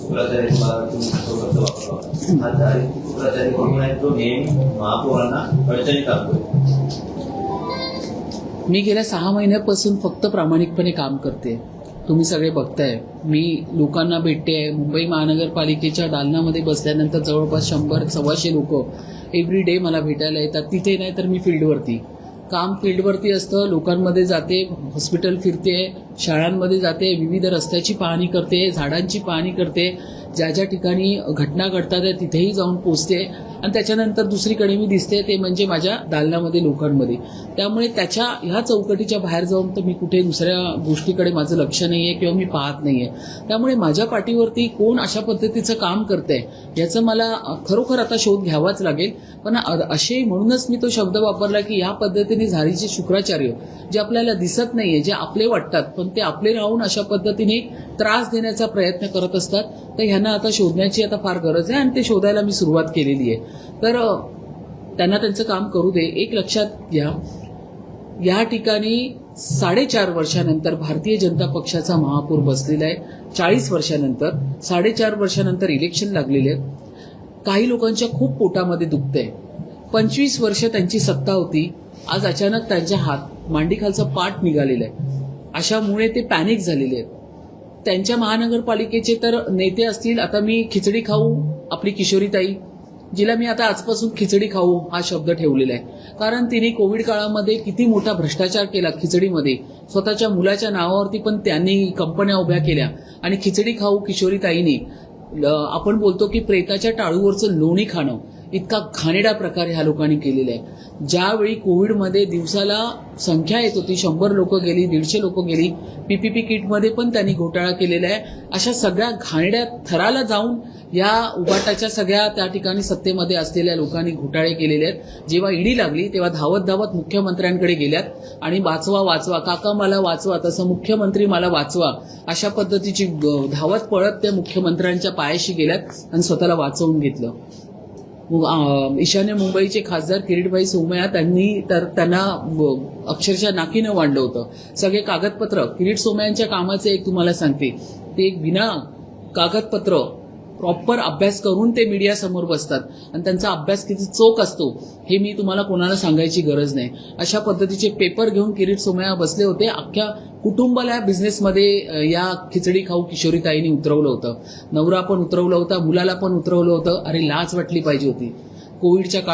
शुक्राचार्य तुम्ही शब्द वापरला, हा चारित्रिक शुक्राचार्य म्हणून आहे तो नेहमी महापौरांना अडचणी टाकतोय. मी गेल्या 6 महिन्यापासून फक्त प्रामाणिकपणे काम करते. तुम्ही सगळे बघताय, मी लोकांना भेटते. मुंबई महानगरपालिकेच्या दालनामध्ये बसल्यानंतर जवळपास 100-125 लोक एव्हरी डे मला भेटायला येतात. तिथे नाही तर मी फील्डवरती काम फील्डवरती असतं, लोकांमध्ये जाते, हॉस्पिटल फिरते, शाळांमध्ये जाते, विविध रस्त्याची पाहणी करते, झाडांची पाहणी करते, ज्या ज्या ठिकाणी घटना घडतात तिथेही जाऊन पोचते. आणि त्याच्यानंतर दुसरीकडे मी दिसते ते म्हणजे माझ्या दालनामध्ये लोकांमध्ये. त्यामुळे त्याच्या ह्या चौकटीच्या बाहेर जाऊन तर मी कुठे दुसऱ्या गोष्टीकडे माझं लक्ष नाही आहे किंवा मी पाहत नाही आहे. त्यामुळे माझ्या पाठीवरती कोण अशा पद्धतीचं काम करतंय याचं मला खरोखर आता शोध घ्यावाच लागेल. पण असे म्हणूनच मी तो शब्द वापरला की ह्या पद्धतीने झारीचे शुक्राचार्य जे आपल्याला दिसत नाहीये, जे आपले वाटतात पण ते आपले राहून अशा पद्धतीने त्रास देण्याचा प्रयत्न करत असतात, तर ह्यांना आता शोधण्याची आता फार गरज आहे आणि ते शोधायला मी सुरुवात केलेली आहे. तर त्यांना त्यांचं काम करू दे. एक लक्षात घ्या, या ठिकाणी 4.5 वर्षानंतर भारतीय जनता पक्षाचा महापौर बसलेला आहे. 40 वर्षानंतर 4.5 वर्षानंतर इलेक्शन लागलेले आहेत. काही लोकांच्या खूप पोटामध्ये दुखतंय. 25 वर्ष त्यांची सत्ता होती, आज अचानक त्यांच्या मांडीखालचा पाठ निघालेला आहे. अशामुळे ते पॅनिक झालेले आहेत. त्यांच्या महानगरपालिकेचे तर नेते असतील, आता मी खिचडी खाऊ आपली किशोरीताई, जिला मी आता आजपासून खिचडी खाऊ हा शब्द ठेवलेला आहे, कारण तिने कोविड काळामध्ये किती मोठा भ्रष्टाचार केला खिचडीमध्ये. स्वतःच्या मुलाच्या नावावरती पण त्यांनी कंपन्या उभ्या केल्या आणि खिचडी खाऊ किशोरीताईने आपण बोलतो की प्रेताच्या टाळूवरचं लोणी खाणं इतका घाणेरडा प्रकार ह्या लोकांनी केलेला आहे. ज्यावेळी कोविडमध्ये दिवसाला संख्या येत होती, 100 लोक गेली, 150 लोक गेली, पीपीपी किटमध्ये पण त्यांनी घोटाळा केलेला आहे. अशा सगळ्या घाणेरड्या थराला जाऊन या उबाटाच्या सगळ्या त्या ठिकाणी सत्तेमध्ये असलेल्या लोकांनी घोटाळे केलेले आहेत. जेव्हा ईडी लागली तेव्हा धावत धावत मुख्यमंत्र्यांकडे गेल्यात आणि वाचवा वाचवा काका मला वाचवा, तसं मुख्यमंत्री मला वाचवा, अशा पद्धतीची धावत पळत त्या मुख्यमंत्र्यांच्या पायाशी गेल्यात आणि स्वतःला वाचवून घेतलं. ईशान्य मुंबईचे खासदार किरीटभाई सोमय्या त्यांना अक्षरशः नाकीनं वाढलं होतं. सगळे कागदपत्र किरीट सोमय्यांच्या कामाचे एक तुम्हाला सांगते, ते एक बिना कागदपत्र प्रॉपर अभ्यास करून ते मीडिया समोर बसतात आणि त्यांचा अभ्यास किती चोख असतो हे मी तुम्हाला कोणाला सांगायची गरज नाही. अशा पद्धतीचे पेपर घेऊन किरीट सोमय्या बसले होते. अख्ख्या कुटुंबाला बिझनेसमध्ये या खिचडी खाऊ किशोरीताईंनी उतरवलं होतं. नवरा पण उतरवलं होता, मुलाला पण उतरवलं होतं. अरे लाज वाटली पाहिजे होती. कोविडच्या काळात